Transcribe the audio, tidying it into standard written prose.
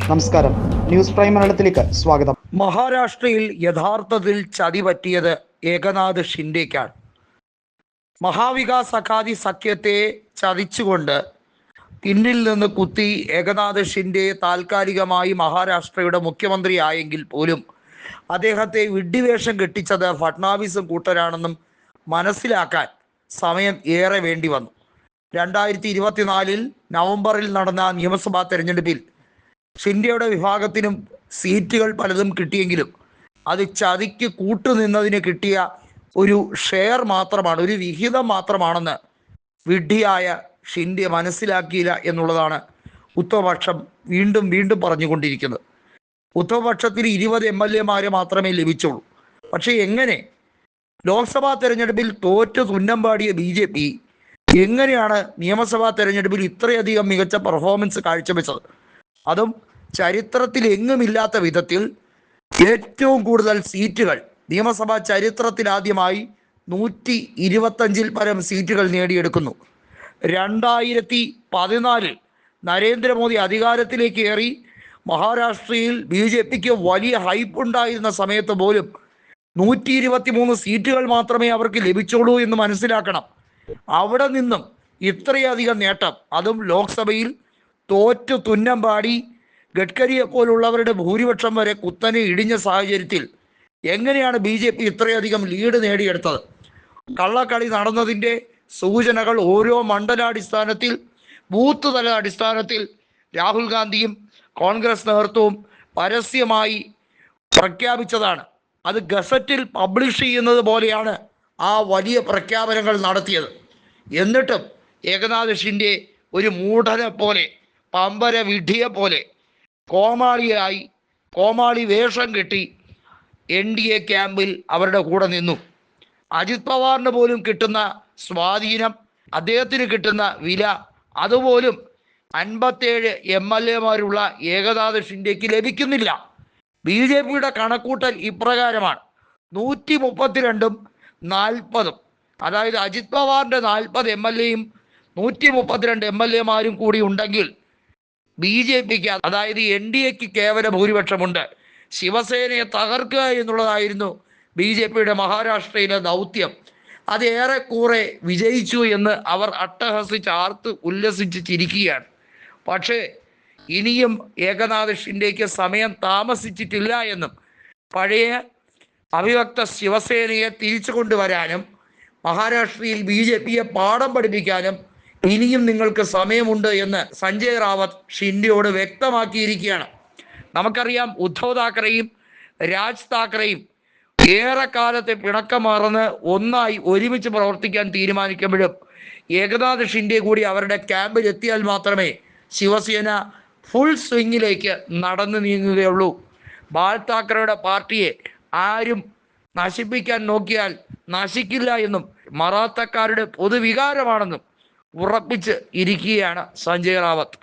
നമസ്കാരം, news prime മലയാളത്തിലേക്ക് സ്വാഗതം. മഹാരാഷ്ട്രയിൽ യഥാർത്ഥത്തിൽ ചതി പറ്റിയത് ഏകനാഥ് ഷിൻഡെക്കാണ്. മഹാവികാസ് അഘാദി സഖ്യത്തെ ചതിച്ചുകൊണ്ട് പിന്നിൽ നിന്ന് കുത്തി ഏകനാഥ് ഷിൻഡെ താൽക്കാലികമായി മഹാരാഷ്ട്രയുടെ മുഖ്യമന്ത്രിയായെങ്കിൽ പോലും അദ്ദേഹത്തെ വിഡ്ഢിവേഷം കെട്ടിച്ചത് ഫട്നാവിസും കൂട്ടരാണെന്നും മനസ്സിലാക്കാൻ സമയം ഏറെ വേണ്ടി വന്നു. 2024 നവംബറിൽ നടന്ന നിയമസഭാ തെരഞ്ഞെടുപ്പിൽ ഷിൻഡെയുടെ വിഭാഗത്തിനും സീറ്റുകൾ പലതും കിട്ടിയെങ്കിലും അത് ചതിക്ക് കൂട്ടുനിന്നതിന് കിട്ടിയ ഒരു ഷെയർ മാത്രമാണ്, ഒരു വിഹിതം മാത്രമാണെന്ന് വിഡ്ഢിയായ ഷിൻഡെ മനസ്സിലാക്കിയില്ല എന്നുള്ളതാണ് ഉത്തമപക്ഷം വീണ്ടും വീണ്ടും പറഞ്ഞുകൊണ്ടിരിക്കുന്നത്. ഉത്തമപക്ഷത്തിന് 20 MLA മാത്രമേ ലഭിച്ചുള്ളൂ. പക്ഷേ എങ്ങനെ ലോക്സഭാ തെരഞ്ഞെടുപ്പിൽ തോറ്റ് തുന്നമ്പാടിയ BJP എങ്ങനെയാണ് നിയമസഭാ തെരഞ്ഞെടുപ്പിൽ ഇത്രയധികം മികച്ച പെർഫോമൻസ് കാഴ്ചവെച്ചത്? അതും ചരിത്രത്തിൽ എങ്ങുമില്ലാത്ത വിധത്തിൽ ഏറ്റവും കൂടുതൽ സീറ്റുകൾ നിയമസഭാ ചരിത്രത്തിലാദ്യമായി 125 പരം സീറ്റുകൾ നേടിയെടുക്കുന്നു. 2014 നരേന്ദ്രമോദി അധികാരത്തിലേക്ക് കയറി മഹാരാഷ്ട്രയിൽ BJPക്ക് വലിയ ഹൈപ്പ് ഉണ്ടായിരുന്ന സമയത്ത് പോലും 123 സീറ്റുകൾ മാത്രമേ അവർക്ക് ലഭിച്ചുള്ളൂ എന്ന് മനസ്സിലാക്കണം. അവിടെ നിന്നും ഇത്രയധികം നേട്ടം, അതും ലോക്സഭയിൽ തോറ്റു തുന്നമ്പാടി ഗഡ്കരിയെ പോലുള്ളവരുടെ ഭൂരിപക്ഷം വരെ കുത്തനെ ഇടിഞ്ഞ സാഹചര്യത്തിൽ എങ്ങനെയാണ് BJP ഇത്രയധികം ലീഡ് നേടിയെടുത്തത്? കള്ളക്കളി നടന്നതിൻ്റെ സൂചനകൾ ഓരോ മണ്ഡലാടിസ്ഥാനത്തിൽ, ബൂത്ത് തല അടിസ്ഥാനത്തിൽ രാഹുൽ ഗാന്ധിയും കോൺഗ്രസ് നേതൃത്വവും പരസ്യമായി പ്രഖ്യാപിച്ചതാണ്. അത് ഗസറ്റിൽ പബ്ലിഷ് ചെയ്യുന്നത് പോലെയാണ് ആ വലിയ പ്രഖ്യാപനങ്ങൾ നടത്തിയത്. എന്നിട്ടും ഏകനാഥ് ഷിൻഡെ ഒരു മൂഢനെ പോലെ, പമ്പര വിഡ്ഢിയെ പോലെ കോമാളി വേഷം കെട്ടി NDA ക്യാമ്പിൽ അവരുടെ കൂടെ നിന്നു. അജിത് പവാറിന് പോലും കിട്ടുന്ന സ്വാധീനം, അദ്ദേഹത്തിന് കിട്ടുന്ന വില, അതുപോലും 57 MLA ഏകനാഥ് ഷിൻഡെക്ക് ലഭിക്കുന്നില്ല. BJPയുടെ കണക്കൂട്ടൽ ഇപ്രകാരമാണ്: 132ഉം 40ഉം, അതായത് അജിത് പവാറിൻ്റെ 40 MLAയും 132 MLA കൂടി ഉണ്ടെങ്കിൽ BJPക്ക്, അതായത് NDAക്ക് കേവല ഭൂരിപക്ഷമുണ്ട്. ശിവസേനയെ തകർക്കുക എന്നുള്ളതായിരുന്നു BJPയുടെ മഹാരാഷ്ട്രയിലെ ദൗത്യം. അത് ഏറെക്കുറെ വിജയിച്ചു എന്ന് അവർ അട്ടഹസിച്ച് ആർത്ത് ഉല്ലസിച്ച് ചിരിക്കുകയാണ്. പക്ഷേ ഇനിയും ഏകനാഥ് ഷിൻഡെക്ക് സമയം താമസിച്ചിട്ടില്ല എന്നും പഴയ അവിഭക്ത ശിവസേനയെ തിരിച്ചു കൊണ്ടുവരാനും മഹാരാഷ്ട്രയിൽ BJPയെ പാഠം പഠിപ്പിക്കാനും ഇനിയും നിങ്ങൾക്ക് സമയമുണ്ട് എന്ന് സഞ്ജയ് റാവത്ത് ഷിൻഡെയോട് വ്യക്തമാക്കിയിരിക്കുകയാണ്. നമുക്കറിയാം, ഉദ്ധവ് താക്കറെയും രാജ് താക്കറെയും ഏറെക്കാലത്തെ പിണക്കം മറന്ന് ഒന്നായി ഒരുമിച്ച് പ്രവർത്തിക്കാൻ തീരുമാനിക്കുമ്പോഴും ഏകനാഥ് ഷിൻഡെ കൂടി അവരുടെ ക്യാമ്പിൽ എത്തിയാൽ മാത്രമേ ശിവസേന ഫുൾ സ്വിങ്ങിലേക്ക് നടന്നു നീങ്ങുകയുള്ളൂ. ബാൽ താക്കറയുടെ പാർട്ടിയെ ആരും നശിപ്പിക്കാൻ നോക്കിയാൽ നശിക്കില്ല എന്നും മറാത്തക്കാരുടെ പൊതുവികാരമാണെന്നും ഉറപ്പിച്ച് ഇരിക്കുകയാണ് സഞ്ജയ് റാവത്ത്.